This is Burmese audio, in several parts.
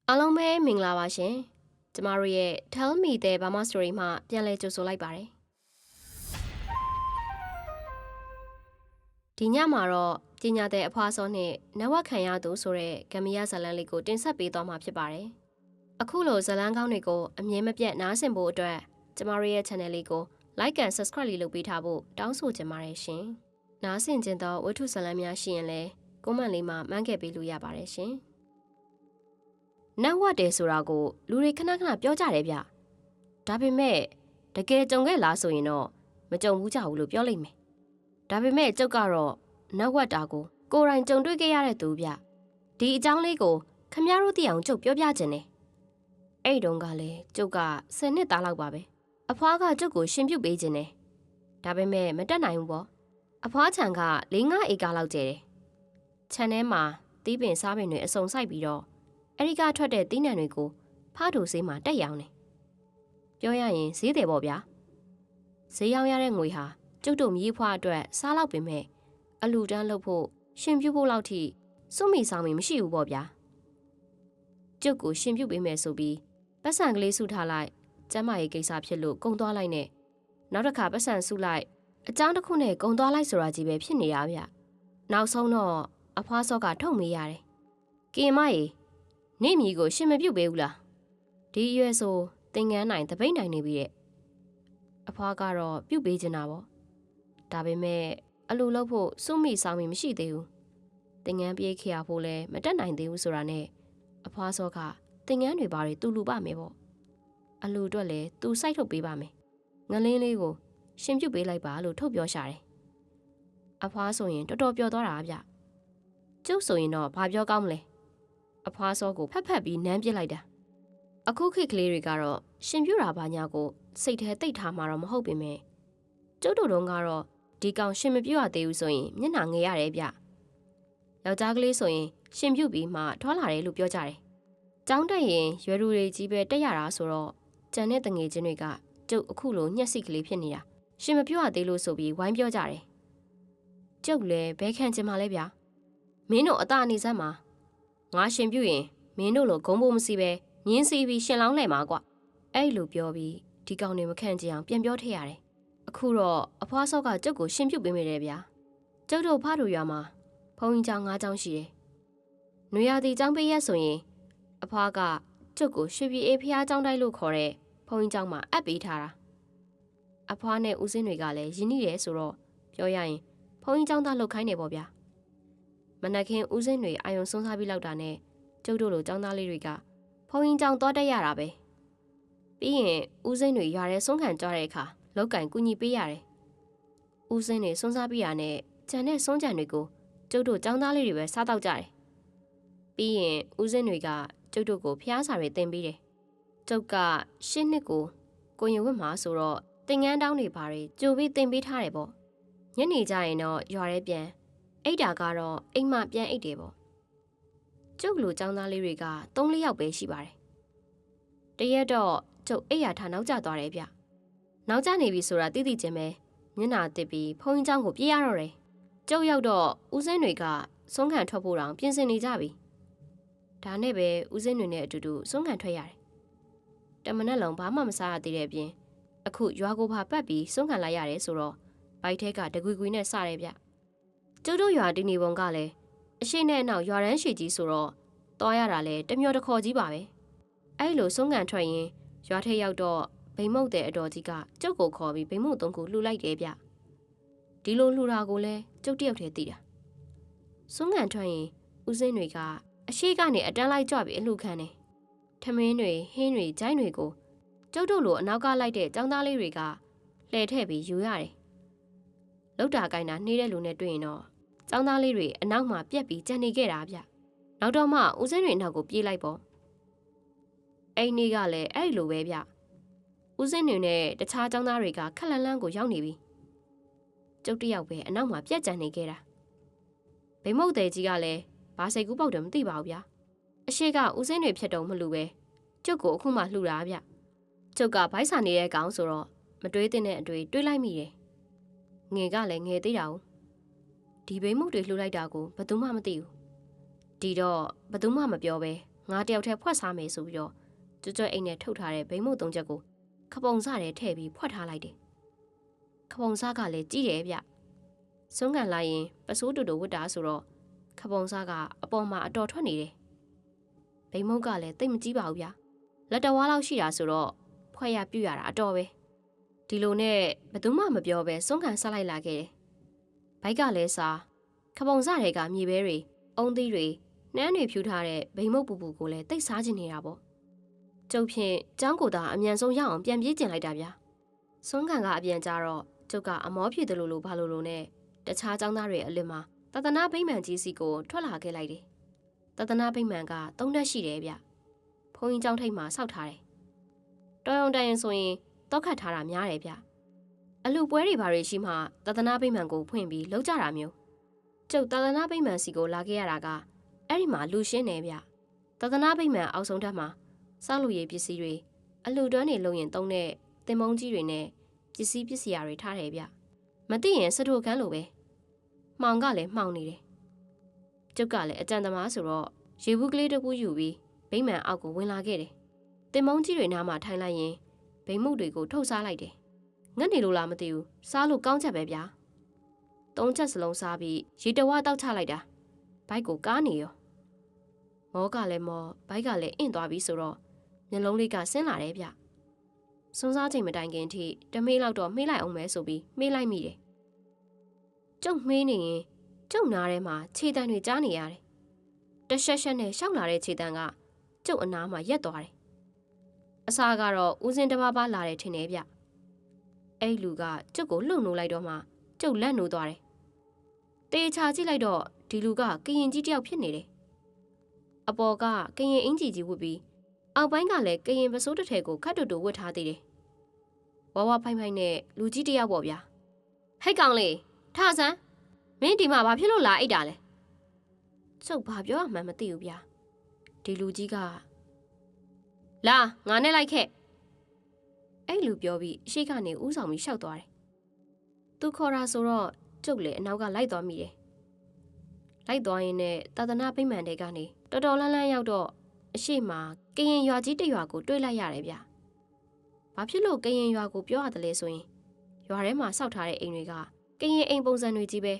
အားလုံးပဲမင်္ဂလာပါရှင်ကျမတို့ရဲ့ Tell Me the Burma Story မှာပြန်လည်ကြိုဆိုလိုက်ပါတယ်ဒီညမှာတော့ပညာတဲ့အဖွားစောနဲ့နဝခံရသူဆိုတဲ့ဂမီယာဇလန်းလေးကိုတင်ဆက်ပေးသွားမှာဖြစ်ပါတယ်အခုလိုဇလန်းကောင်းတွေကိုအမြဲမပြတ်နားဆင်ဖို့အတွက်ကျမတို့ရဲ့ channel လေးကို like and subscribe လေးလုပ်ပေးထားဖို့တောင်းဆိုချင်ပါတယ်ရှင်နားဆင်ခြင်းသောဝတ္ထုဇလန်းများရှိရင်လည်း comment လေးမှာမှန်းခဲ့ပေးလို့ရပါတယ်ရှင်နတ်ဝတ်တယ်ဆိုတာကိုလူတွေခဏခဏပြောကြတယ်ဗျဒါပေမဲ့တကယ်ကြုံခဲ့လားဆိုရင်တော့မကြုံဘူးကြဘူးလို့ပြောလိုက်မယ်ဒါပေမဲ့ကျုပ်ကတော့နတ်ဝတ်တာကိုကိုယ်တိုင်ကြုံတွေ့ခဲ့ရတဲ့သူဗျဒီအကြောင်းလေးကိုခမည်းတော်သိအောင်ကျုပ်ပြောပြခြင်းနဲ့အဲ့တုန်းကလည်းကျုပ်က10နှစ်သားလောက်ပါပဲအဖွားကကျုပ်ကိုရှင်ပြုတ်ပေးခြင်းနဲ့ဒါပေမဲ့မတက်နိုင်ဘူးပေါ့အဖွားခြံက4-5 ဧကလောက်ကျဲတယ်ခြံထဲမှာတီးပင်စားပင်တွေအစုံစိုက်ပြီးတော့အဲဒီကထွက်တဲ့သီးနှံတွေကိုဖားတူဆေးမှာတက်ရောင်းတယ်ပြောရရင်ဈေးတယ်ပေါ့ဗျာဈေးရောင်းရတဲ့ငွေဟာကျုပ်တို့မြေးဖွားအတွက်စားလောက်ပင်မဲ့အလူတန်းလုပ်ဖို့ရှင်ပြုတ်ဖို့လောက်ထိစွန့်မိဆောင်မိမရှိဘူးပေါ့ဗျာကျုပ်ကိုရှင်ပြုတ်ပေးမယ်ဆိုပြီးပတ်စံကလေးစုထားလိုက်ကျမ်းမာရေးကိစ္စဖြစ်လို့ကုံသွားလိုက်နဲ့နောက်တစ်ခါပတ်စံစုလိုက်အကြောင်းတစ်ခုနဲ့ကုံသွားလိုက်ဆိုတာကြီးပဲဖြစ်နေတာဗျနောက်ဆုံးတော့အဖွားစောကထုတ်မေးရတယ်ကင်မရေနေမီကိုရှင်မပြုတ်ပေးဘူးလားဒီအရွယ်ဆိုသင်္ကန်းနိုင်တပိတ်နိုင်နေပြီတဲ့အဖွားကတော့ပြုတ်ပေးချင်တာပေါ့ဒါပေမဲ့အလိုလုပ်ဖို့စွန့်မိဆောင်မိမရှိသေးဘူးသင်္ကန်းပြေးခရဖို့လည်းမတက်နိုင်သေးဘူးဆိုတာနဲ့အဖွားစောကသင်္ကန်းတွေဘာတွေသူ့လူပါမယ်ပေါ့အလိုအတွက်လည်းသူစိုက်ထုတ်ပေးပါမယ်ငလင်းလေးကိုရှင်ပြုတ်ပေးလိုက်ပါလို့ထုတ်ပြောရှာတယ်အဖွားဆိုရင်တော်တော်ပျော်သွားတာဗျကျုပ်ဆိုရင်တော့ဘာပြောကောင်းမလဲအဖွားစောကိုဖက်ဖက်ပြီးနမ်းပစ်လိုက်တာအခုခေတ်ကလေးတွေကတော့ရှင်ပြူတာဘာညာကိုစိတ်ထဲတိတ်ထားမှာတော့မဟုတ်ပေမဲ့ကျုပ်တို့တုန်းကတော့ဒီကောင်ရှင်မပြူရသေးဘူးဆိုရင်မျက်နှာငယ်ရတယ်ဗျယောက်ျားကလေးဆိုရင်ရှင်ပြူပြီးမှထွာလာတယ်လို့ပြောကြတယ်ကျောင်းတက်ရင်ရွယ်လူတွေကြီးပဲတက်ရတာဆိုတော့ကြံတဲ့တငယ်ချင်းတွေကကျုပ်အခုလိုညှက်စိကလေးဖြစ်နေတာရှင်မပြူရသေးလို့ဆိုပြီးဝိုင်းပြောကြတယ်ကျုပ်လည်းဘဲခံချင်ပါလဲဗျာမင်းတို့အသာအနေစမ်းမှာငါရှင်ပြုတ်ရင်မင်းတို့လိုဂုံးဖို့မစီပဲညင်းစီပြီးရှင်လောင်းလှဲ့မှာကွအဲ့လိုပြောပြီးဒီကောင်တွေမခံကြအောင်ပြန်ပြောထည့်ရတယ်အခုတော့အဖွားစောကကျုပ်ကိုရှင်ပြုတ်ပေးမိတယ်ဗျာကျုပ်တို့ဖားတို့ရွာမှာဘုံကြီးကျောင်း9ကျောင်းရှိတယ်နွေရာသီကျောင်းပေးရက်ဆိုရင်အဖွားကကျုပ်ကိုရွှေပြည်အေးဖျားကျောင်းတိုက်လို့ခေါ်တဲ့ဘုံကြီးကျောင်းမှာအပ်ပေးထားတာအဖွားနဲ့ဦးစင်းတွေကလည်းယဉ်နေတယ်ဆိုတော့ပြောရရင်ဘုံကြီးကျောင်းသားလှုပ်ခိုင်းတယ်ပေါ့ဗျာမနက်ခင်းဦးစင်းတွေအာယုံဆုံးစားပြီးလောက်တာနဲ့ကျုပ်တို့လိုចောင်းသားလေးတွေကဖုံရင်ကြောင်သွားတက်ရတာပဲပြီးရင်ဦးစင်းတွေရွာထဲဆုံးခံကြတဲ့အခါလောက်ကင်ကူညီပေးရတယ်ဦးစင်းတွေဆုံးစားပြီးရနဲ့ကြံတဲ့ဆုံးကြံတွေကိုကျုပ်တို့ចောင်းသားလေးတွေပဲစားတော့ကြတယ်ပြီးရင်ဦးစင်းတွေကကျုပ်တို့ကိုဖျားစာတွေတင်ပေးတယ်ကျုပ်ကရှင်းနှစ်ကိုရင်ဝတ်မှာဆိုတော့တင်ငန်းတောင်းတွေဘာတွေကြိုပြီးတင်ပေးထားတယ်ပေါ့ညနေကျရင်တော့ရွာထဲပြန်အိတ်တာကတော့အိမ်မပြန်အိတ်တယ်ပေါ့ကျုပ်လိုចောင်းသားလေးတွေက3-4ယောက်ပဲရှိပါတယ်တရက်တော့ကျုပ်အိတ်ရထားနောက်ကျသွားတယ်ဗျနောက်ကျနေပြီဆိုတာသိသိချင်းပဲမျက်နှာတစ်ပြီးဖုန်းကြီးเจ้าကိုပြေးရတော့တယ်ကျုပ်ရောက်တော့ဦးစင်းတွေကဆုံးခံထွက်ဖို့တောင်ပြင်ဆင်နေကြပြီဒါနဲ့ပဲဦးစင်းတွေနဲ့အတူတူဆုံးခံထွက်ရတယ်တမနက်လုံးဘာမှမစားရသေးတဲ့အပြင်အခုရွာကိုပါပတ်ပြီးဆုံးခံလိုက်ရတယ်ဆိုတော့ဘိုက်ထဲကတကွီကွီနဲ့စတယ်ဗျကျုပ်တို့ရွာတည်နေပုံကလည်းအရှိနဲ့အနောက်ရွာရန်ရှိကြီးဆိုတော့သွားရတာလဲတမျောတခေါ်ကြီးပါပဲအဲ့လိုဆုံးကန်ထွက်ရင်ရွာထဲရောက်တော့ဗိမ်မုတ်တဲ့အတော်ကြီးကကျုပ်ကိုခေါ်ပြီးဗိမ်မုတ်3ခုလှူလိုက်တယ်ဗျဒီလိုလှူတာကိုလဲကျုပ်တယောက်တည်းသိတာဆုံးကန်ထွက်ရင်ဦးစင်းတွေကအရှိကနေအတန်းလိုက်ကြွပြီးအလှခံတယ်ထမင်းတွေဟင်းတွေဂျိုင်းတွေကိုကျုပ်တို့လိုအနောက်ကလိုက်တဲ့ចောင်းသားလေးတွေကလှဲထည့်ပြီးယူရတယ်လောက်တာကိုင်းတာနှေးတဲ့လူနဲ့တွေ့ရင်တော့ចောင်းသားလေးတွေအနောက်မှာပြက်ပြီးကြံနေခဲ့တာဗျနောက်တော့မှဦးစင်းတွေနောက်ကိုပြေးလိုက်ပေါ့အဲ့နေ့ကလည်းအဲ့လိုပဲဗျဦးစင်းတွေနဲ့တခြားចောင်းသားတွေကခက်လန်းလန်းကိုရောက်နေပြီကျုပ်တယောက်ပဲအနောက်မှာပြက်ကြံနေခဲ့တာဗိမုတ်တဲ့ကြီးကလည်းဘာစိတ်ကူးပေါက်တယ်မသိပါဘူးဗျအရှိကဦးစင်းတွေဖြစ်တုံမလို့ပဲကျုပ်ကိုအခုမှလှူတာဗျကျုပ်ကဘိုက်စာနေတဲ့ကောင်ဆိုတော့မတွေးတဲ့အတွေ့တွေးလိုက်မိတယ်ငယ်ကလည်းငယ်သေးတာ哦ဒီဗိမုတ်တွေလှူလိုက်တာကိုဘယ်သူမှမသိဘူးဒီတော့ဘယ်သူမှမပြောပဲ ငါတယောက်တည်းဖွက်စားမယ်ဆိုပြီးတော့ကြွအိမ်နဲ့ထုတ်ထားတဲ့ဘိန်းမုတ်3ချက်ကိုခပုံစားထဲထည့်ပြီးဖွက်ထားလိုက်တယ်ခပုံစားကလည်းကြီးတယ်ဗျစွန်းကန်လိုက်ရင်ပစိုးတူတူဝတ်တာဆိုတော့ခပုံစားကအပေါ်မှာအတော်ထွက်နေတယ်ဘိန်းမုတ်ကလည်းတိတ်မကြီးပါဘူးဗျလက်တဝါးလောက်ရှိတာဆိုတော့ဖွဲ့ရပြူရတာအတော်ပဲဒီလိုနဲ့ဘယ်သူမှမပြောပဲစွန်းကန်ဆက်လိုက်လာခဲ့တယ်ဘိုက်ကလည်းစားခပုံစားတွေကမြေပဲတွေအုံသီးတွေနှမ်းတွေဖြူထားတဲ့ဘိန်းမုတ်ပူပူကိုလည်းတိတ်စားချင်နေတာပေါ့ကျုပ်ဖြင့်ចောင်းကိုသာအမြန်ဆုံးရအောင်ပြန်ပြေးကျင်လိုက်တာဗျာစွန်းကန်ကအပြန်ကြတော့ကျုပ်ကအမောဖြည့်တယ်လို့ဘာလို့နဲ့တခြားចောင်းသားတွေအလစ်မှာတသနာဗိမ္မာန်ကြီးစီကိုထွက်လာခဲ့လိုက်တယ်တသနာဗိမ္မာန်က3တက်ရှိတယ်ဗျဘုန်းကြီးကျောင်းထိပ်မှာစောက်ထားတယ်တော်ရုံတန်ရင်ဆိုရင်တောက်ခတ်ထားတာများတယ်ဗျအလူပွဲတွေဘာတွေရှိမှတသနာဗိမ္မာန်ကိုဖွင့်ပြီးလောက်ကြတာမျိုးကျုပ်တသနာဗိမ္မာန်စီကိုလာခဲ့ရတာကအဲ့ဒီမှာလူရှင်းနေဗျတသနာဗိမ္မာန်အောက်ဆုံးထပ်မှာစောက်လူရည်ပစ္စည်းတွေအလူတွန်းတွေလုံရင်သုံးတဲ့တင်မုံကြီးတွေနဲ့ပစ္စည်းရာတွေထားတယ်ဗျမသိရင်စထိုခန်းလိုပဲမှောင်ကလည်းမှောင်နေတယ်ကျုပ်ကလည်းအကြံသမားဆိုတော့ရေဘူးကလေးတစ်ခုယူပြီးဗိမ္မာန်အောက်ကိုဝင်လာခဲ့တယ်တင်မုံကြီးတွေနားမှာထိုင်လိုက်ရင်ဗိမ္မှုတွေကိုထုတ်စားလိုက်တယ်ငတ်နေလို့လားမသိဘူးစားလို့ကောင်းချက်ပဲဗျာ3ချက်စလုံးစားပြီးရေတဝါတောက်ချလိုက်တာဘိုက်ကိုကားနေရောမောကလည်းမောဘိုက်ကလည်းအင့်သွားပြီဆိုတော့မျက်လုံးလေးကဆင်းလာတယ်ဗျစွန်းစားချိန်မတိုင်ခင်ထိတမေးလောက်တော့မှေးလိုက်အောင်မဲဆိုပြီးမှေးလိုက်မိတယ်ကျုပ်မှေးနေရင်ကျုပ်နားထဲမှာခြေတံတွေကြားနေရတယ်တရှက်ရှက်နဲ့ရှောက်လာတဲ့ခြေတံကကျုပ်အနားမှာရက်သွားတယ်အစားကတော့ဦးစင်းတစ်ပါးပါလာတယ်ထင်တယ်ဗျအဲ့လူကကျုပ်ကိုလှုပ်နိုးလိုက်တော့မှကျုပ်လက်နိုးသွားတယ်တေချာကြည့်လိုက်တော့ဒီလူကကရင်ကြီးတယောက်ဖြစ်နေတယ်အပေါ်ကကရင်အင်ကြီးကြီးဝတ်ပြီးအောက်ပိုင်းကလည်းကရင်ပစိုးတစ်ထည်ကိုခတ်တူတူဝတ်ထားသေးတယ်ဝဝဖိုင်ဖိုင်နဲ့လူကြီးတယောက်ပေါ့ဗျာဟိတ်ကောင်လေးထဆန်းမင်းဒီမှာဘာဖြစ်လို့လာအိတ်တာလဲကျုပ်ဘာပြောမှမသိဘူးဗျာဒီလူကြီးကလာငါနဲ့လိုက်ခဲ့အဲ့လူပြောပြီးအရှိကနေဥဆောင်ပြီးရှောက်သွားတယ်သူခေါ်တာဆိုတော့ကျုပ်လည်းအနောက်ကလိုက်သွားမိတယ်လိုက်သွားရင်နဲ့သာသနာ့ဗိမာန်တွေကနေတော်တော်လန်းလန်းရောက်တော့အရှိမကရင်ရွာကြီးတစ်ရွာကိုတွေ့လိုက်ရတယ်ဗျဘာဖြစ်လို့ကရင်ရွာကိုပြောရတယ်လဲဆိုရင်ရွာထဲမှာစောက်ထားတဲ့အိမ်တွေကကရင်အိမ်ပုံစံတွေကြီးပဲ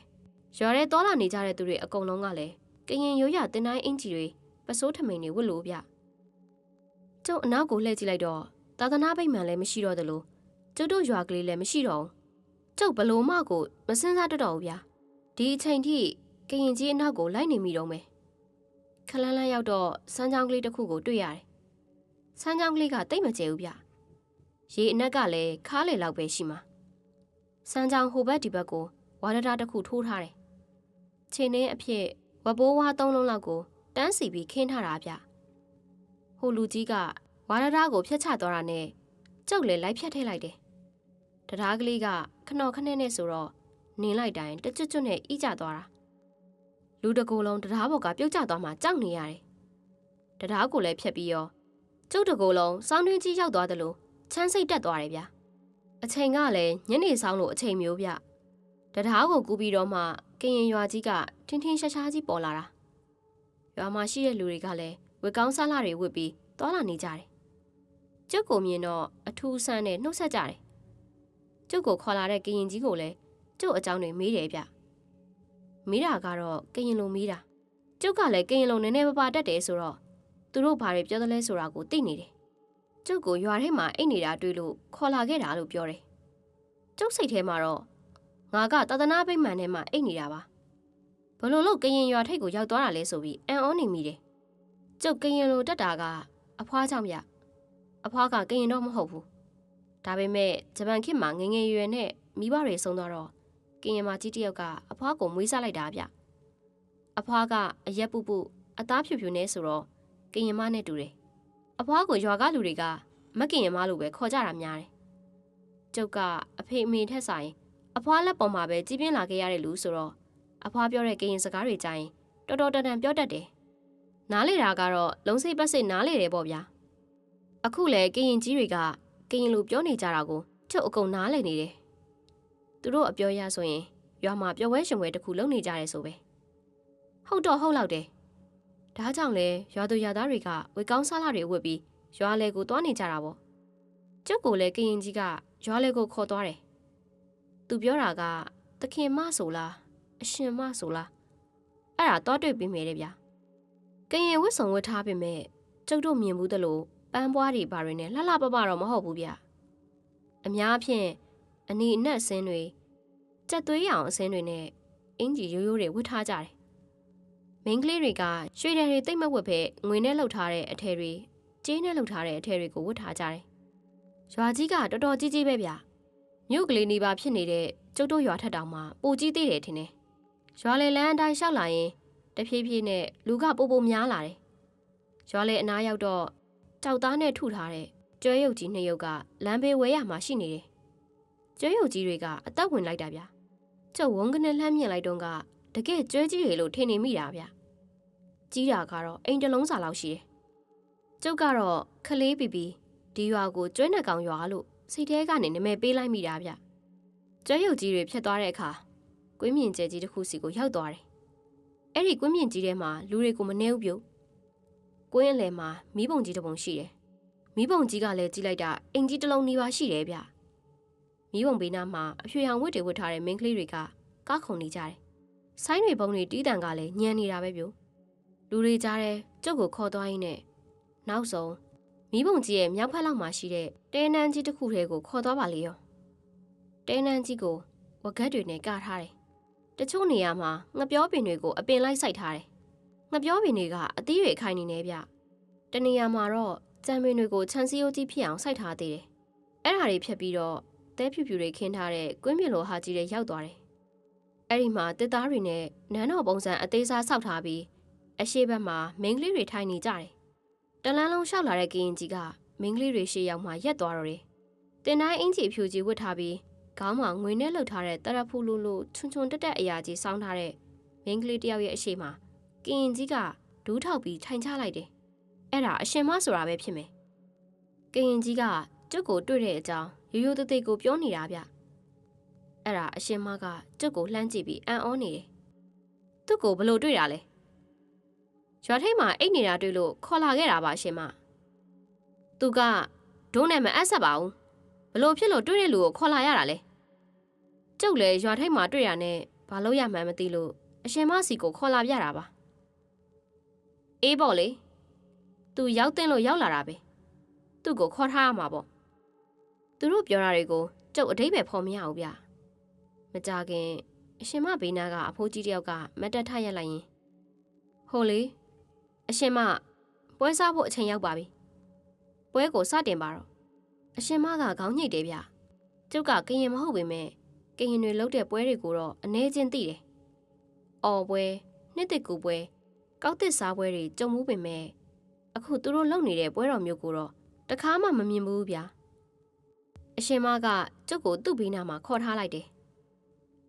ရွာထဲတောလာနေကြတဲ့သူတွေအကုန်လုံးကလည်းကရင်ရိုးရတင်တိုင်းအင်ကြီးတွေပစိုးထမိန်တွေဝတ်လို့ဗျကျုပ်အနောက်ကိုလှည့်ကြည့်လိုက်တော့သာသနာ့ဗိမာန်လည်းမရှိတော့သလိုကျုပ်တို့ရွာကလေးလည်းမရှိတော့ဘူးကျုပ်ဘလို့မှကိုမစင်းစားတတ်တော့ဘူးဗျာဒီအချိန်ထိကရင်ကြီးအနောက်ကိုလိုက်နေမိတော့မယ်ခလန်းလန်းရောက်တော့စမ်းချောင်းကလေးတစ်ခုကိုတွေ့ရတယ်စမ်းချောင်းကလေးကတိတ်မကျဲဘူးဗျရေအနက်ကလည်းခါးလေလောက်ပဲရှိမှာစမ်းချောင်းဟိုဘက်ဒီဘက်ကိုဝါဒတာတစ်ခုထိုးထားတယ်ခြေနှင်းအဖြစ်ဝဘိုးဝါ3လုံးလောက်ကိုတန်းစီပြီးခင်းထားတာဗျဟိုလူကြီးကဝါဒတာကိုဖျက်ချသွားတာနဲ့ကျုပ်လည်းလိုက်ဖြတ်ထည့်လိုက်တယ်တရားကလေးကခဏခနဲ့ဆိုတော့နင်းလိုက်တိုင်းတကျွတ်ကျွတ်နဲ့ဤကျသွားတာလူတကူလုံးတရားဘော်ကပြုတ်ကျသွားမှကြောက်နေရတယ်တရားကိုလည်းဖြတ်ပြီးရောကျုပ်တကူလုံးစောင်းတွင်းကြီးရောက်သွားတယ်လို့ချမ်းစိတ်တက်သွားတယ်ဗျအချိန်ကလည်းညနေဆောင်လို့အချိန်မျိုးဗျတရားကိုကူးပြီးတော့မှကရင်ရွာကြီးကထင်းထင်းရှားရှားကြီးပေါ်လာတာရွာမှာရှိတဲ့လူတွေကလည်းဝက်ကောင်းစားလာတွေဝတ်ပြီးသွားလာနေကြတယ်ကျုပ်ကိုမြင်တော့အထူးဆန်းနဲ့နှုတ်ဆက်ကြတယ်ကျုပ်ကိုခေါ်လာတဲ့ကရင်ကြီးကိုလည်းကျုပ်အကြောင်းတွေမေးတယ်ဗျမေးတာကတော့ကရင်လိုမေးတာကျုပ်ကလည်းကရင်လိုနည်းနည်းပါတတ်တယ်ဆိုတော့သူတို့ဘာတွေပြောသလဲဆိုတာကိုသိနေတယ်ကျုပ်ကိုရွာထဲမှာအိတ်နေတာတွေ့လို့ခေါ်လာခဲ့တာလို့ပြောတယ်ကျုပ်စိတ်ထဲမှာတော့ငါကသာသနာ့ဗိမာန်ထဲမှာအိတ်နေတာပါဘလို့လို့ကရင်ရွာထိပ်ကိုရောက်သွားတာလဲဆိုပြီးအံ့ဩနေမိတယ်ကျုပ်ကရင်လိုတက်တာကအဖွားကြောင့်ဗျအဖွားကကရင်တော့မဟုတ်ဘူးဒါပေမဲ့ဂျပန်ခေတ်မှာငငယ်ရွယ်နဲ့မိဘတွေဆုံးသွားတော့ကရင်မကြီးတယောက်ကအဖွားကိုမွေးစားလိုက်တာဗျအဖွားကအရက်ပူပူအသားဖြူဖြူနဲ့ဆိုတော့ကရင်မနဲ့တူတယ်အဖွားကိုရွာကလူတွေကမကရင်မလို့ပဲခေါ်ကြတာများတယ်ကျုပ်ကအဖေအမေထက်ဆိုင်အဖွားလက်ပေါ်မှာပဲကြီးပြင်းလာခဲ့ရတဲ့လူဆိုတော့အဖွားပြောတဲ့ကရင်စကားတွေကြားရင်တော်တော်တန်တန်ပြောတတ်တယ်နားလေတာကတော့လုံးစိတ်ပတ်စိတ်နားလေတယ်ပေါ့ဗျာအခုလေကရင်ကြီးတွေကကရင်လူပြောနေကြတာကိုကျုပ်အကုန်နားလည်နေတယ်သူတို့အပြောရဆိုရင်ရွာမှာပျော်ဝဲရှင်ဝဲတစ်ခုလုပ်နေကြတယ်ဆိုပဲဟုတ်တော့ဟုတ်လောက်တယ် ဒါကြောင့်လဲရွာသူရွာသားတွေကဝေကောင်းစားလာတွေဝတ်ပြီးရွာလေကိုသွားနေကြတာပေါ့ကျုပ်ကိုလည်းကရင်ကြီးကရွာလေကိုခေါ်သွားတယ်သူပြောတာကသခင်မဆိုလားအရှင်မဆိုလားအဲ့ဒါတော့တွေ့ပြီးမယ်တဲ့ဗျာကရင်ဝတ်ဆောင်ဝတ်ထားပေမဲ့ကျုပ်တို့မြင်ဘူးသလိုပန်းပွားတွေဘာတွေနဲ့လှလှပပတော့မဟုတ်ဘူးဗျအများအဖြင့်အနီအနက်အစင်းတွေကြက်သွေးရောင်အစင်းတွေနဲ့အင်ကြီးရိုးရိုးတွေဝတ်ထားကြတယ်မိန်းကလေးတွေကရွှေတယ်တွေတိတ်မဝတ်ပဲငွေနဲ့လှုပ်ထားတဲ့အထည်တွေကြေးနဲ့လှုပ်ထားတဲ့အထည်တွေကိုဝတ်ထားကြတယ်ရွာကြီးကတော်တော်ကြီးကြီးပဲဗျမြို့ကလေးနေပါဖြစ်နေတဲ့ကျုပ်တို့ရွာထက်တောင်မှပိုကြီးသေးတယ်ထင်တယ်ရွာလေလမ်းအတိုင်းလျှောက်လာရင်တဖြည်းဖြည်းနဲ့လူကပိုများလာတယ်ရွာလေအနားရောက်တော့ကြောက်သားနဲ့ထုထားတဲ့ကျွဲရုပ်ကြီးနှစ်ရုပ်ကလမ်းဘေးဝဲရမှာရှိနေတယ်ကျွဲရုပ်ကြီးတွေကအသက်ဝင်လိုက်တာဗျကျုပ်ဝုန်းကနေလှမ်းမြင်လိုက်တော့ကတကယ်ကျွဲကြီးတွေလို့ထင်နေမိတာဗျကြီးတာကတော့အိမ်တစ်လုံးစာလောက်ရှိတယ်ကျုပ်ကတော့ခလေးပီပီဒီရွာကိုကျွဲနှက်ကောင်ရွာလို့စိတ်ထဲကနေနာမည်ပေးလိုက်မိတာဗျကျွဲရုပ်ကြီးတွေဖြတ်သွားတဲ့အခါကွင်းမြင့်ကျဲကြီးတစ်ခုစီကိုရောက်သွားတယ်အဲ့ဒီကွင်းမြင့်ကြီးထဲမှာလူတွေကိုမနှဲဘူးပြုတ်ကွင်းအလယ်မှာမီးပုံကြီးတစ်ပုံရှိတယ်မီးပုံကြီးကလည်းကြီးလိုက်တာအင်ကြီးတစ်လုံးနီးပါးရှိတယ်ဗျမီးပုံဘေးနားမှာအဖြူရောင်ဝတ်တွေဝတ်ထားတဲ့မိန်းကလေးတွေကကားခုန်နေကြတယ်ဆိုင်းတွေပုံတွေတီးတန်ကလည်းညံနေတာပဲပြုတ်လူတွေကြားတဲ့ကျုပ်ကိုခေါ်သွားရင်းနဲ့နောက်ဆုံးမီးပုံကြီးရဲ့မြောက်ဖက်လောက်မှာရှိတဲ့တဲနန်းကြီးတစ်ခုထဲကိုခေါ်သွားပါလေရောတဲနန်းကြီးကိုဝက်ဂက်တွေနဲ့ကထားတယ်တချို့နေရာမှာငပြောပင်တွေကိုအပင်လိုက်စိုက်ထားတယ်ငပြောပင်တွေကအသီးတွေခိုင်နေနေဗျတနေရာမှာတော့ကြံပင်တွေကိုခြံစည်းရိုးကြီးဖြစ်အောင်စိုက်ထားသေးတယ်အဲ့ဒါတွေဖြတ်ပြီးတော့တဲဖြူဖြူတွေခင်းထားတဲ့ကွင်းပြင်လိုဟာကြီးတွေရောက်သွားတယ်အဲ့ဒီမှာတစ်သားတွေနဲ့နန်းတော်ပုံစံအသေးစားဆောက်ထားပြီးအရှိဘက်မှာမိန်းကလေးတွေထိုင်နေကြတယ်တလန်းလုံးလျှောက်လာတဲ့ကရင်ကြီးကမိန်းကလေးတွေရှေ့ရောက်မှရက်သွားတော့တယ်တင်တိုင်းအင်ကြီးဖြူကြီးဝတ်ထားပြီးခေါင်းမှာငွေနဲ့လှုပ်ထားတဲ့တရဖူလိုလိုချွန်ချွန်တက်တက်အရာကြီးစောင်းထားတဲ့မိန်းကလေးတယောက်ရဲ့အရှိမှာကရင်ကြီးကဒူးထောက်ပြီးထိုင်ချလိုက်တယ်အဲ့ဒါအရှင်မဆိုတာပဲဖြစ်မယ်ကရင်ကြီးကကျုပ်ကိုတွေ့တဲ့အကြောင်းရိုးရိုးသေးသေးကိုပြောနေတာဗျအဲ့ဒါအရှင်မကကျုပ်ကိုလှမ်းကြည့်ပြီးအံ့ဩနေတယ်သူ့ကိုဘလို့တွေ့တာလဲရွာထိပ်မှာအိတ်နေတာတွေ့လို့ခေါ်လာခဲ့တာပါရှင်မသူကဒုံးနဲ့မအပ်ဆက်ပါဘူးဘလို့ဖြစ်လို့တွေ့တဲ့လူကိုခေါ်လာရတာလဲကျုပ်လည်းရွာထိပ်မှာတွေ့ရနဲ့ဘာလို့ရမှန်းမသိလို့အရှင်မစီကိုခေါ်လာပြတာပါအေးပေါ့လေသူရောက်တင်လို့ရောက်လာတာပဲသူ့ကိုခေါ်ထားရမှာပေါ့သူတို့ပြောတာတွေကိုကျုပ်အတိတ်ပဲဖော်မရဘူးဗျမကြခင်အရှင်မဘေးနားကအဖိုးကြီးတယောက်ကမတ်တက်ထရက်လိုက်ရင်ဟိုလေအရှင်မပွဲစားဖို့အချိန်ရောက်ပါပြီပွဲကိုစတင်ပါတော့အရှင်မကခေါင်းညိတ်တယ်ဗျကျုပ်ကကရင်မဟုတ်ပေမဲ့ကရင်တွေလုပ်တဲ့ပွဲတွေကိုတော့အနည်းချင်းသိတယ်အော်ပွဲနှစ်တစ်ကူပွဲကောက်တစ်စားပွဲတွေကြုံမှုပေမဲ့အခုသူတို့လုပ်နေတဲ့ပွဲတော်မျိုးကိုတော့တခါမှမမြင်ဘူးဗျအရှင်မကကျုပ်ကိုသူ့ဘေးနားမှာခေါ်ထားလိုက်တယ်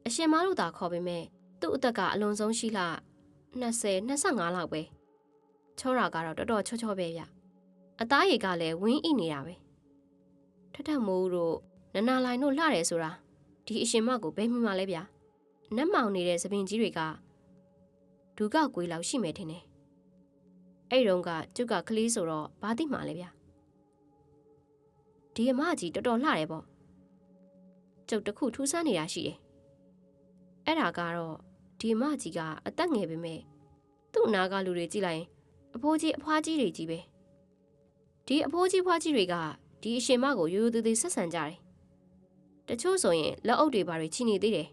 အရှင်မတို့သာခေါ်ပေမဲ့သူ့အသက်ကအလွန်ဆုံးရှိလှ20-25လောက်ပဲချောတာကတော့တော်တော်ချောချောပဲဗျအသားရည်ကလည်းဝင်းအိနေတာပဲထထမိုးတို့နနာလိုင်တို့လှတယ်ဆိုတာဒီအရှင်မကိုဘယ်မှမလဲဗျနတ်မောင်နေတဲ့သပင်ကြီးတွေကဒူးကောက်ကွေးလောက်ရှိမယ်ထင်တယ်အဲ့တုန်းကကျုပ်ကကလေးဆိုတော့ဘာသိမှလဲဗျဒီအမကြီးတော်တော်လှတယ်ပေါ့ကျုပ်တခုထူးဆန်းနေတာရှိတယ်အဲ့ဒါကတော့ဒီအမကြီးကအသက်ငယ်ပေမဲ့သူ့အနာကလူတွေကြည့်လိုက်ရင်အဖိုးကြီးအဖွားကြီးတွေကြီးပဲဒီအဖိုးကြီးဖွားကြီးတွေကဒီအရှင်မကိုရိုးရိုးသေးသေးဆက်ဆံကြတယ်တချို့ဆိုရင်လက်အုပ်တွေဘာတွေချီနေသေးတယ်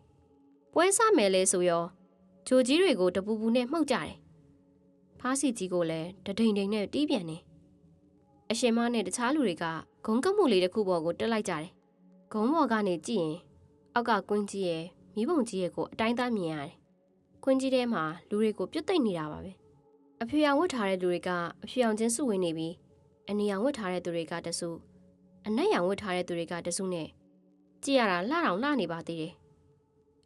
ပွဲစားမယ်လဲဆိုရောဂျိုကြီးတွေကိုတပူပူနဲ့မှုတ်ကြတယ်ဖားစီကြီးကိုလည်းတဒိန်ဒိန်နဲ့တီးပြန်နေအရှင်မနဲ့တခြားလူတွေကဂုံကမှုလေးတစ်ခုပေါ်ကိုတက်လိုက်ကြတယ်ဂုံပေါ်ကနေကြည့်ရင်အောက်ကကွင်းကြီးရဲ့မီးပုံကြီးရဲ့ကိုအတိုင်းသားမြင်ရတယ်ကွင်းကြီးထဲမှာလူတွေကိုပြုတ်သိမ့်နေတာပါပဲအဖြူရောင်ဝတ်ထားတဲ့လူတွေကအဖြူရောင်ချင်းစုဝင်နေပြီးအနီရောင်ဝတ်ထားတဲ့သူတွေကတစုအနက်ရောင်ဝတ်ထားတဲ့သူတွေကတစုနဲ့ကြည့်ရတာလှတောင်လှနေပါသေးတယ်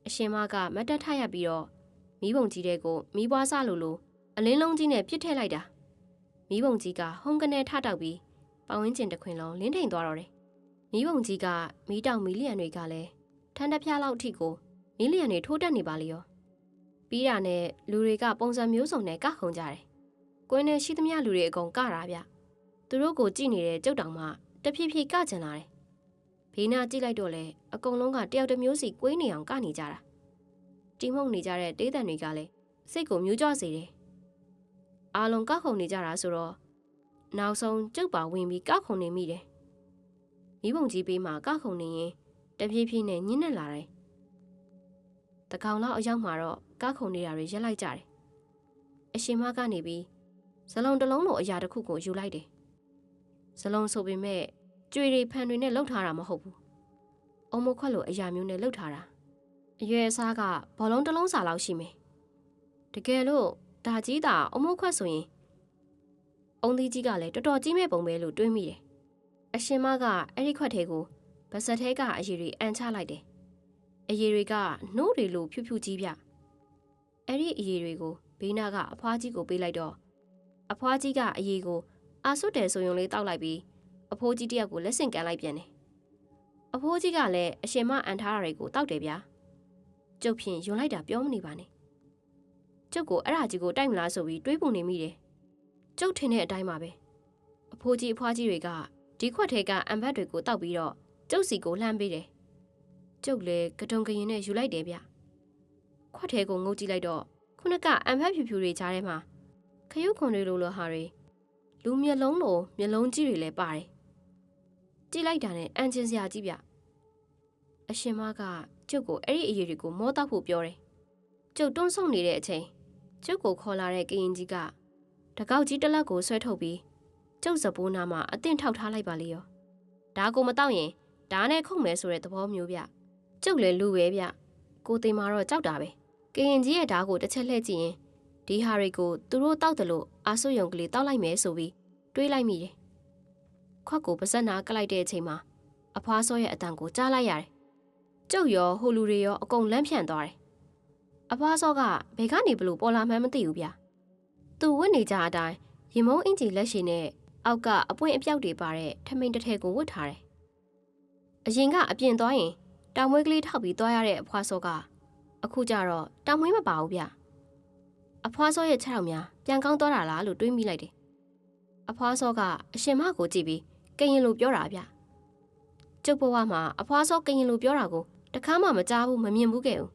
အရှင်မကမတ်တက်ထရပြီးတော့မီးပုံကြီးတဲ့ကိုမီးပွားစလိုအလင်းလုံးကြီးနဲ့ပြစ်ထည့်လိုက်တာမီးပုံကြီးကဟုံးကနေထတောက်ပြီးပတ်ဝန်းကျင်တစ်ခွင်လုံးလင်းထိန်သွားတော့တယ်မီးပုံကြီးကမီးတောင်မီးလျံတွေကလည်းထန်းတစ်ဖျားလောက်အထိကိုမီးလျံတွေထိုးတက်နေပါလေရောပြီးတာနဲ့လူတွေကပုံစံမျိုးစုံနဲ့ကခုန်ကြတယ် ကွင်းထဲရှိသမျှလူတွေအကုန်ကတာဗျသူတို့ကိုကြည့်နေတဲ့ကျုပ်တောင်မှတဖြည်းဖြည်းကကျင်လာတယ်ဘေးနားကြည့်လိုက်တော့လေအကုန်လုံးကတယောက်တစ်မျိုးစီကွေးနေအောင်ကနေကြတာတီးမှုန်နေကြတဲ့တေးတန်တွေကလည်းစိတ်ကိုမြူးကြွစေတယ်အားလုံးကောက်ခုံနေကြတာဆိုတော့နောက်ဆုံးကျုပ်ပါဝင်ပြီးကောက်ခုံနေမိတယ်မိဘုံကြီးပေးမှကောက်ခုံနေရင်တဖြည်းဖြည်းနဲ့ညှင်းနဲ့လာတယ်တကောင်လောက်အရောက်မှာတော့ကောက်ခုံနေတာတွေရက်လိုက်ကြတယ်အရှင်မကနေပြီးဇလုံးတစ်လုံးလိုအရာတစ်ခုကိုယူလိုက်တယ်ဇလုံးဆိုပေမဲ့ကြွေတွေဖန်တွေနဲ့လှုပ်ထားတာမဟုတ်ဘူးအုံမခွက်လိုအရာမျိုးနဲ့လှုပ်ထားတာအရွယ်အစားကဘောလုံးတစ်လုံးစာလောက်ရှိမယ်တကယ်လို့ဒါကြီးတာအုံမခွက်ဆိုရင်အုံသီးကြီးကလည်းတော်တော်ကြီးမဲ့ပုံပဲလို့တွေးမိတယ်အရှင်မကအဲ့ဒီခွက်ထဲကိုဗစက်ထဲကအရည်တွေအန်ချလိုက်တယ်အရည်တွေကနှိုးတွေလိုဖြူဖြူကြီးပြအဲ့ဒီအရည်တွေကိုဘေးနာကအဖွားကြီးကိုပေးလိုက်တော့အဖွားကြီးကအရည်ကိုအာဆွတ်တယ်ဆိုရင်လေးတောက်လိုက်ပြီးအဖိုးကြီးတယောက်ကိုလက်ဆင့်ကန်လိုက်ပြန်တယ်အဖိုးကြီးကလည်းအရှင်မအန်ထားတာတွေကိုတောက်တယ်ဗျာကျုပ်ဖြင့်ယွန်လိုက်တာပြောမနေပါနဲ့ကျုပ်ကိုအဲ့ဒါကြီးကိုတိုက်မလားဆိုပြီးတွေးပုံနေမိတယ်ကျုပ်ထင်တဲ့အတိုင်းပါပဲအဖိုးကြီးအဖွားကြီးတွေကဒီခွက်ထဲကအန်ဘတ်တွေကိုတောက်ပြီးတော့ကျုပ်စီကိုလှမ်းပေးတယ်ကျုပ်လည်းကတုံကရင်နဲ့ယူလိုက်တယ်ဗျခွက်ထဲကိုငုတ်ကြည့်လိုက်တော့ခုနကအန်ဘတ်ဖြူဖြူတွေကြားထဲမှာခရုခွန်တွေလိုဟာတွေလူမျက်လုံးလိုမျက်လုံးကြီးတွေလည်းပါတယ်ကြည့်လိုက်တာနဲ့အန်ချင်စရာကြီးဗျအရှင်မကကျုပ်ကိုအဲ့ဒီအရေးတွေကိုမောတောက်ဖို့ပြောတယ်ကျုပ်တွန်းဆောင်နေတဲ့အချိန်ကျုပ်ကိုခေါ်လာတဲ့ကရင်ကြီးကတကောက်ကြီးတစ်လက်ကိုဆွဲထုတ်ပြီးကျုပ်စပိုးနာမှာအသင့်ထောက်ထားလိုက်ပါလေရောဒါကိုမတော့ရင်ဓာတ်နဲ့ခုတ်မယ်ဆိုတဲ့သဘောမျိုးဗျကျုပ်လည်းလူပဲဗျကိုသိမာတော့ကြောက်တာပဲကရင်ကြီးရဲ့ဓာတ်ကိုတစ်ချက်လှည့်ကြည့်ရင်ဒီဟာတွေကိုသူတို့တောက်တယ်လို့အာဆွယုံကလေးတောက်လိုက်မယ်ဆိုပြီးတွေးလိုက်မိတယ်ခွက်ကိုပါဇက်နာကလိုက်တဲ့အချိန်မှာအဖွားစောရဲ့အတန်ကိုကြားလိုက်ရတယ်ကျုပ်ရောဟိုလူတွေရောအကုန်လန့်ဖြန့်သွားတယ်အဖွားစောကဘယ်ကနေဘလို့ပေါ်လာမှန်းမသိဘူးဗျသူဝတ်နေကြအတိုင်းရင်မုံအင်ကြီးလက်ရှိနဲ့အောက်ကအပွင့်အပြောက်တွေပါတဲ့ထမိန်တစ်ထည်ကိုဝတ်ထားတယ်အရင်ကအပြင်သွားရင်တောင်မွေးကလေးထောက်ပြီးသွားရတဲ့အဖွားစောကအခုကျတော့တောင်မွေးမပါဘူးဗျအဖွားစောရဲ့ခြေထောက်များပြန်ကောင်းသွားတာလားလို့တွေးမိလိုက်တယ်အဖွားစောကအရှင်မကိုကြည့်ပြီးကရင်လိုပြောတာဗျကျုပ်ဘဝမှာအဖွားစောကရင်လိုပြောတာကိုတခါမှမကြားဘူးမမြင်ဘူးခဲ့ဘူး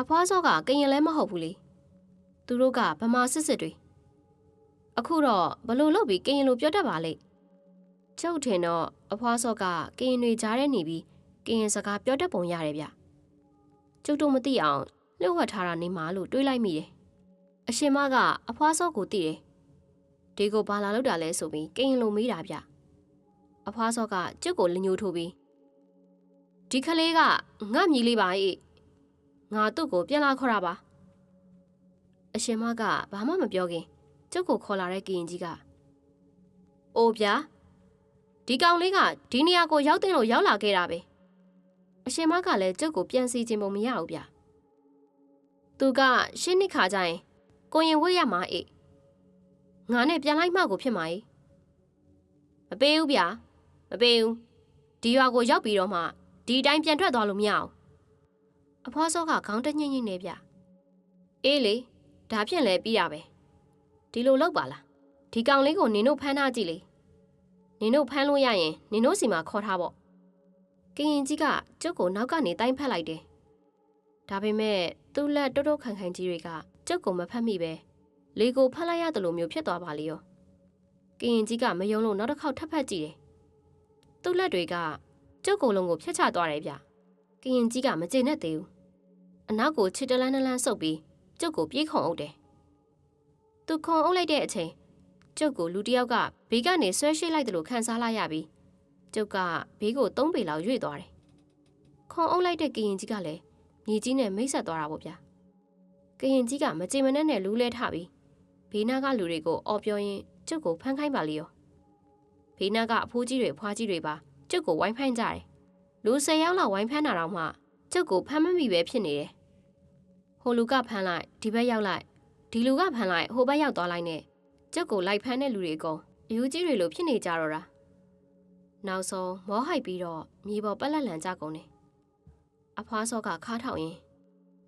အဖွားစောကကရင်လည်းမဟုတ်ဘူးလေသူတို့ကဗမာစစ်စစ်တွေအခုတော့ဘလို့လုပ်ပြီးကရင်လိုပြောတတ်ပါလိမ့်ကျုပ်ထင်တော့အဖွားစောကကရင်တွေကြားထဲနေပြီးကရင်စကားပြောတတ်ပုံရတယ်ဗျကျုပ်တို့မသိအောင်လျှို့ဝှက်ထားတာနေမှာလို့တွေးလိုက်မိတယ်အရှင်မကအဖွားစောကိုသိတယ်ဒီကိုဘာလာလောက်တာလဲဆိုပြီးကရင်လိုမေးတာဗျအဖွားစောကကျုပ်ကိုလညိုထိုးပြီးဒီခလေးကငါမြည်လေးပါအေးငါသူ့ကိုပြန်လာခေါ်တာပါအရှင်မကဘာမှမပြောခင်ကျုပ်ကိုခေါ်လာတဲ့ကရင်ကြီးကအိုဗျာဒီကောင်လေးကဒီနေရာကိုရောက်တင်လို့ရောက်လာခဲ့တာပဲအရှင်မကလည်းကျုပ်ကိုပြန်စီခြင်းပုံမရဘူးဗျသူကရှင်းနှစ်ခါကျရင်ကိုရင်ဝတ်ရမှာအေးငါနဲ့ပြန်လိုက်မှကိုဖြစ်မှာအေးမပေးဘူးဗျာမပေးဘူးဒီရွာကိုရောက်ပြီးတော့မှဒီတိုင်းပြန်ထွက်သွားလို့မရအောင်အဖွားစောကခေါင်းတညှိညှိနေဗျအေးလေဒါဖြင့်လည်းပြီးရပဲဒီလိုလုပ်ပါလားဒီကောင်လေးကိုနင်တို့ဖမ်းထားကြည့်လေနင်တို့ဖမ်းလို့ရရင်နင်တို့စီမှာခေါ်ထားပေါ့ကရင်ကြီးကကျုပ်ကိုနောက်ကနေတိုင်းဖက်လိုက်တယ်ဒါပေမဲ့သူ့လက်တိုးတိုးခိုင်ခိုင်ကြီးတွေကကျုပ်ကိုမဖက်မိပဲလေကိုဖက်လိုက်ရတယ်လို့မျိုးဖြစ်သွားပါလေရောကရင်ကြီးကမယုံလို့နောက်တစ်ခေါက်ထပ်ဖက်ကြည့်တယ်သူ့လက်တွေကကျုပ်ကိုယ်လုံးကိုဖျက်ချသွားတယ်ဗျကရင်ကြီးကမကျေနပ်သေးဘူးအနောက်ကိုခြေတလန်းနှလန်းဆုပ်ပြီးကျုပ်ကိုပြေးခုံအုပ်တယ်သူခုံအုပ်လိုက်တဲ့အချိန်ကျုပ်ကိုလူတစ်ယောက်ကဘေးကနေဆွဲရှိလိုက်တယ်လို့ခံစားလိုက်ရပြီးကျုပ်ကဘေးကို3ပေလောက်ရွေ့သွားတယ်ခုံအုပ်လိုက်တဲ့ကရင်ကြီးကလည်းမြေကြီးနဲ့မိတ်ဆက်သွားတာပေါ့ဗျာကရင်ကြီးကမကြေမနက်နဲ့လူးလဲထပြီးဘေးနားကလူတွေကိုအော်ပြောရင်းကျုပ်ကိုဖမ်းခိုင်းပါလေရောဘေးနားကအဖိုးကြီးတွေဖွားကြီးတွေပါကျုပ်ကိုဝိုင်းဖမ်းကြတယ်လူ10ယောက်လောက်ဝိုင်းဖမ်းတာတော့မှကျုပ်ကိုဖမ်းမမိပဲဖြစ်နေတယ်ဟိုလူကဖမ်းလိုက်ဒီဘက်ရောက်လိုက်ဒီလူကဖမ်းလိုက်ဟိုဘက်ရောက်သွားလိုက်နဲ့ကျုပ်ကိုလိုက်ဖမ်းတဲ့လူတွေအကုန်အယူကြီးတွေလိုဖြစ်နေကြတော့တာနောက်ဆုံးမောဟိုက်ပြီးတော့မြေပေါ်ပက်လက်လန်ကြကုန်တယ်အဖွားစောကခါထောက်ရင်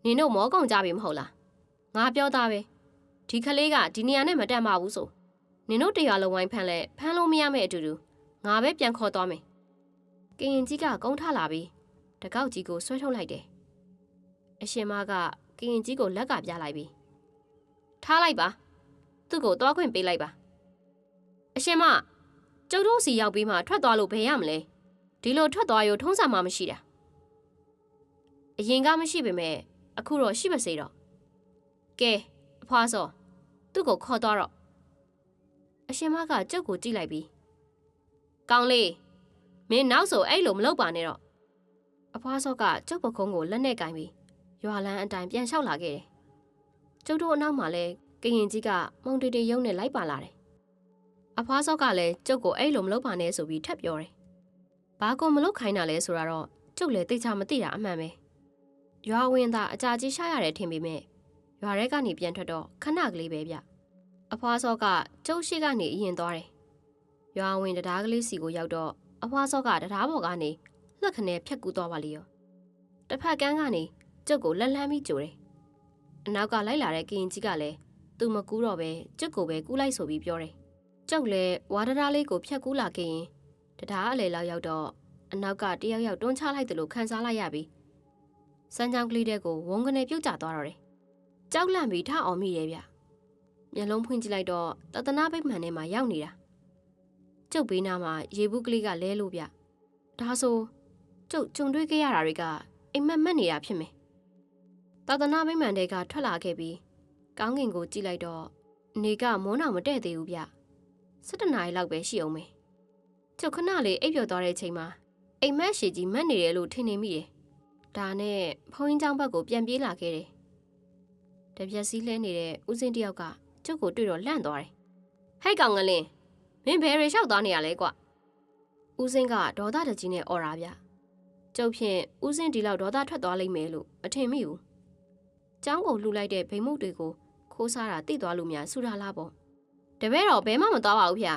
နင်တို့မောကုန်ကြပြီမဟုတ်လားငါပြောသားပဲ ဒီကလေးကဒီနေရာနဲ့မတက်မှဘူးဆိုနင်တို့တရားလုံးဝိုင်းဖမ်းလဲဖမ်းလို့မရမယ့်အတူတူငါပဲပြန်ခေါ်သွားမယ်ကရင်ကြီးကကုန်းထလာပြီးတကောက်ကြီးကိုဆွဲထုတ်လိုက်တယ်အရှင်မကကရင်ကြီးကိုလက်ကပြလိုက်ပြီးထားလိုက်ပါသူ့ကိုသွားခွင့်ပေးလိုက်ပါအရှင်မကျုပ်တို့စီရောက်ပြီးမှထွက်သွားလို့ဘယ်ရမလဲဒီလိုထွက်သွားရောထုံးစံမှမရှိတာအရင်ကမရှိပေမဲ့အခုတော့ရှိပါစေတော့ကဲအဖွားစောသူ့ကိုခေါ်သွားတော့အရှင်မကကျုပ်ကိုကြည့်လိုက်ပြီးကောင်းလေးမင်းနောက်ဆိုအဲ့လိုမလုပ်ပါနဲ့တော့အဖွားစောကကျုပ်ပခုံးကိုလက်နဲ့ကင်ပြီးရွာလန်းအတိုင်းပြန်လျှောက်လာခဲ့တယ်ကျုပ်တို့အနောက်မှာလဲကရင်ကြီးကမုံတေတေရုံနဲ့လိုက်ပါလာတယ်အဖွားစောကလည်းကျုပ်ကိုအဲ့လိုမလုပ်ပါနဲ့ဆိုပြီးထပ်ပြောတယ်ဘာကိုမလုပ်ခိုင်းတာလဲဆိုတာတော့ကျုပ်လည်းသိချမသိတာအမှန်ပဲရွာဝင်သားအကြာကြီးရှားရတယ်ထင်ပေမဲ့ရွာထဲကနေပြန်ထွက်တော့ခဏကလေးပဲဗျအဖွားစောကကျုပ်ရှိကနေအရင်သွားတယ်ရွာဝင်တရားကလေးစီကိုရောက်တော့အဖွားစောကတရားပေါ်ကနေလှက်ခနဲဖြတ်ကူးသွားပါလေရောတစ်ဖက်ကန်းကနေကျုပ်ကိုလက်လှမ်းပြီးကြိုတယ်အနောက်ကလိုက်လာတဲ့ကရင်ကြီးကလည်းသူမကူးတော့ပဲကျုပ်ကိုပဲကူးလိုက်ဆိုပြီးပြောတယ်ကျုပ်လည်းဝါတရားလေးကိုဖြတ်ကူးလာခဲ့ရင်တရားအလေလောက်ရောက်တော့အနောက်ကတယောက်ယောက်တွန်းချလိုက်တယ်လို့ခံစားလိုက်ရပြီးစမ်းချောင်းကလေးတဲ့ကိုဝုန်းကနေပြုတ်ကျသွားတော့တယ်ကြောက်လန့်ပြီးထအောင်မိတယ်ဗျမျက်လုံးဖွင့်ကြည့်လိုက်တော့တသနာပိတ်မှန်ထဲမှာရောက်နေတာကျုပ်ဘေးနားမှာရေဘူးကလေးကလဲလို့ဗျဒါဆိုကျုပ်ကြုံတွေ့ခဲ့ရတာတွေကအိမ်မက်မက်နေတာဖြစ်မယ်တသနာပိတ်မှန်တဲ့ကထွက်လာခဲ့ပြီးကောင်းကင်ကိုကြည့်လိုက်တော့နေကမိုးနောင်မတဲ့သေးဘူးဗျ7 နာရီလောက်ပဲရှိအောင်မယ်ကျုပ်ခဏလေးအိပ်ပျော်သွားတဲ့ချိန်မှာအိမ်မက်ရှည်ကြီးမက်နေတယ်လို့ထင်နေမိတယ်ဒါနဲ့ဖုန်းကြီးကျောင်းဘက်ကိုပြန်ပြေးလာခဲ့တယ်တပြက်စီးလဲနေတဲ့ဦးစင်းတယောက်ကကျုပ်ကိုတွေ့တော့လန့်သွားတယ်ဟဲ့ကောင်ငလင်းမင်းဘယ်ရေလျှောက်သွားနေရလဲကွဦးစင်းကဒေါသတကြီးနဲ့អော်တာဗျကျုပ်ဖြင့်ဦးစင်းဒီလောက်ဒေါသထွက်သွားလိမ့်မယ်လို့မထင်မိဘူးကျောင်းကိုလှူလိုက်တဲ့ဗိမ်မုတ်တွေကိုခိုးစားတာတိသွားလို့များဆူတာလားပေါ့တပည့်တော်ဘယ်မှမသွားပါဘူးဗျ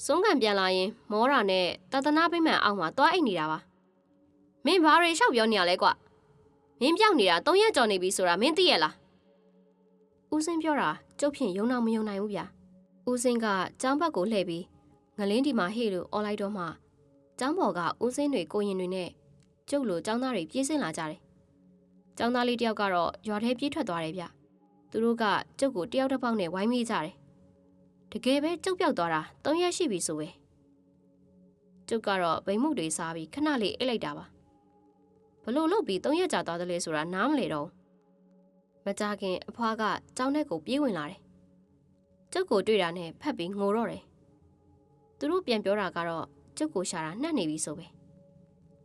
စွန်းကန်ပြန်လာရင်မောရာနဲ့တသနာပိမှန်အောင်မှာသွားအိတ်နေတာပါမင်းဘာတွေလျှောက်ပြောနေရလဲကွမင်းပြောက်နေတာ3 ရက်ကျော်နေပြီဆိုတာမင်းသိရလားဦးစင်းပြောတာကျုပ်ဖြင့်ယုံတော့မယုံနိုင်ဘူးဗျဦးစင်းကကျောင်းဘက်ကိုလှည့်ပြီးငလင်းဒီမှာဟေ့လို့អော်လိုက်တော့မှကျောင်းပေါ်ကဦးစင်းတွေကိုရင်တွေနဲ့ကျုပ်လိုကျောင်းသားတွေပြေးဆင်းလာကြတယ်ကျောင်းသားလေးတယောက်ကတော့ရွာထဲပြေးထွက်သွားတယ်ဗျသူတို့ကကျုပ်ကိုတယောက်တစ်ပေါက်နဲ့ဝိုင်းမိကြတယ်တကယ်ပဲကျုပ်ပြောက်သွားတာ3 ရက်ရှိပြီဆိုပဲကျုပ်ကတော့ဗိမ်မှုတွေစားပြီးခဏလေးအိတ်လိုက်တာပါဘလို့လုပ်ပြီး3 ရက်ကြာသွားတယ်လေဆိုတာနားမလဲတော့မကြခင်အဖွားကကျောင်းထဲကိုပြေးဝင်လာတယ်ကျုပ်ကိုတွေ့တာနဲ့ဖက်ပြီးငိုတော့တယ်သူတို့ပြန်ပြောတာကတော့ကျုပ်ကိုရှာတာနှက်နေပြီဆိုပဲ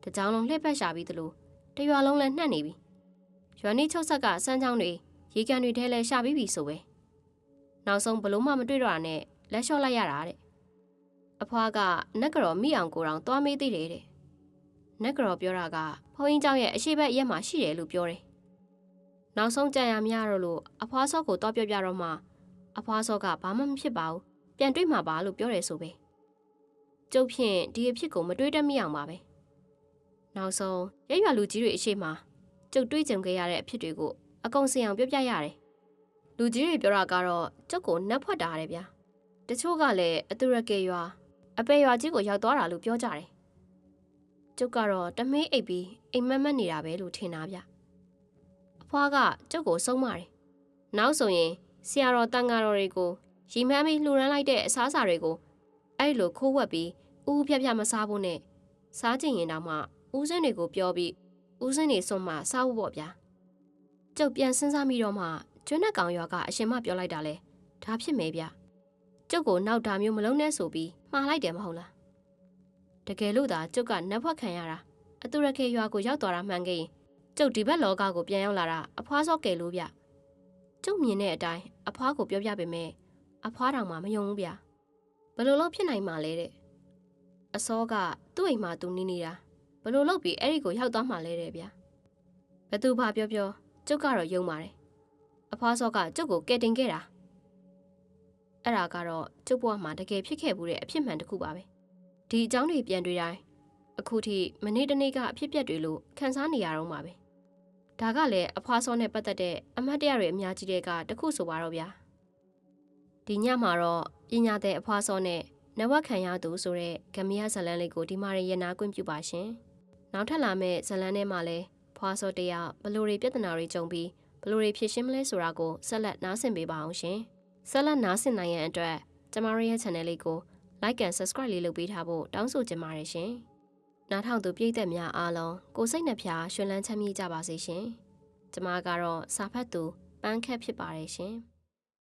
တကြောင်လုံးလှည့်ပတ်ရှာပြီးသလိုတရွာလုံးလည်းနှက်နေပြီရွာနီးချုပ်ဆက်ကစမ်းချောင်းတွေရေကန်တွေထဲလဲရှာပြီးပြီဆိုပဲနောက်ဆုံးဘလို့မှမတွေ့တော့တာနဲ့လက်လျှော့လိုက်ရတာတဲ့အဖွားကနက်ကြော်မိအောင်ကိုတောင်သွားမေးသေးတယ်တဲ့နက်ကြော်ပြောတာကဘုန်းကြီးကျောင်းရဲ့အရှိတ်ဘက်ရက်မှာရှိတယ်လို့ပြောတယ်နောက်ဆုံးကြံရမရတော့လို့အဖွားစောကိုတော့ပြောပြတော့မှအဖွားစောကဘာမှမဖြစ်ပါဘူးပြန်တွေ့မှာပါလို့ပြောတယ်ဆိုပဲကျုပ်ဖြင့်ဒီအဖြစ်ကိုမတွေးတတ်မိအောင်ပါပဲနောက်ဆုံးရက်ရွာလူကြီးတွေအရှိမကျုပ်တွေးကြုံခဲ့ရတဲ့အဖြစ်တွေကိုအကုန်စင်အောင်ပြောပြရတယ်လူကြီးတွေပြောတာကတော့ကျုပ်ကိုနှက်ဖွက်တာတယ်ဗျာတချို့ကလည်းအတူရကေရွာအပေရွာကြီးကိုရောက်သွားတာလို့ပြောကြတယ်ကျုပ်ကတော့တမင်းအိပ်ပြီးအိမ်မက်မက်နေတာပဲလို့ထင်တာဗျအဖွားကကျုပ်ကိုဆုံးမတယ်နောက်ဆိုရင်ဆရာတော်တန်ဃာတော်တွေကိုရီမန်းပြီးလှူရမ်းလိုက်တဲ့အစားအစာတွေကိုအဲ့လိုခိုးဝက်ပြီးဦးဖြတ်ဖြတ်မစားဖို့နဲ့စားကျင်ရင်တောင်မှဦးစင်းတွေကိုပြောပြီးဦးစင်းတွေဆုံးမစားဖို့ပေါ့ဗျာကျုပ်ပြန်စဉ်းစားမိတော့မှကျွန်းနဲ့ကောင်ရွာကအရှင်မပြောလိုက်တာလဲဒါဖြစ်မယ်ဗျကျုပ်ကိုနောက်ဒါမျိုးမလုံးနဲ့ဆိုပြီးမှားလိုက်တယ်မဟုတ်လားတကယ်လို့သာကျုပ်ကနတ်ဖွက်ခံရတာအတူရခေရွာကိုရောက်သွားတာမှန်ခဲ့ရင်ကျုပ်ဒီဘက်လောကကိုပြန်ရောက်လာတာအဖွားစောကယ်လို့ဗျကျုပ်မြင်တဲ့အတိုင်းအဖွားကိုပြောပြပေမဲ့အဖွားတောင်မှမယုံဘူးဗျဘယ်လိုလုပ်ဖြစ်နိုင်မှာလဲတဲ့အစောကသူ့အိမ်မှာသူနေနေတာဘယ်လိုလုပ်ပြီးအဲ့ဒီကိုရောက်သွားမှလဲတဲ့ဗျဘသူဘာပြောပြောကျုပ်ကတော့ယုံပါတယ်အဖွားစောကကျုပ်ကိုကယ်တင်ခဲ့တာအဲ့ဒါကတော့ကျုပ်ဘဝမှာတကယ်ဖြစ်ခဲ့မှုတဲ့အဖြစ်မှန်တစ်ခုပါပဲဒီအကြောင်းတွေပြန်တွေ့တိုင်းအခုထိမနေ့တနေ့ကအဖြစ်ပြက်တွေလို့ခန်းစားနေရတော့မှာပဲဒါကလည်းအဖွားစောနဲ့ပတ်သက်တဲ့အမတ်တရတွေအများကြီးတဲ့ကတခုဆိုပါတော့ဗျာ ဒီညမှာတော့ပညာတဲ့အဖွားစောနဲ့နဝခံရသူဆိုတဲ့ဂမီယာဇလန်လေးကိုဒီမှာရနာခွင့်ပြုပါရှင်နောက်ထပ်လာမယ့်ဇလန်ထဲမှာလည်းဖွားစောတရားဘလို့တွေပြဿနာတွေကြုံပြီးဘလို့တွေဖြေရှင်းမလဲဆိုတာကိုဆက်လက်နားဆင်ပေးပါအောင်ရှင်ဆက်လက်နားဆင်နိုင်ရန်အတွက်ကျမတို့ရဲ့ channel လေးကို like and subscribe လေးလုပ်ပေးထားဖို့တောင်းဆိုချင်ပါတယ်ရှင်နားထောင်သူပရိသတ်များအားလုံးကိုစိတ်နှပြရှင်လန်းချမ်းမြေ့ကြပါစေရှင်ကျမကတော့စာဖတ်သူပန်းခက်ဖြစ်ပါတယ်ရှင်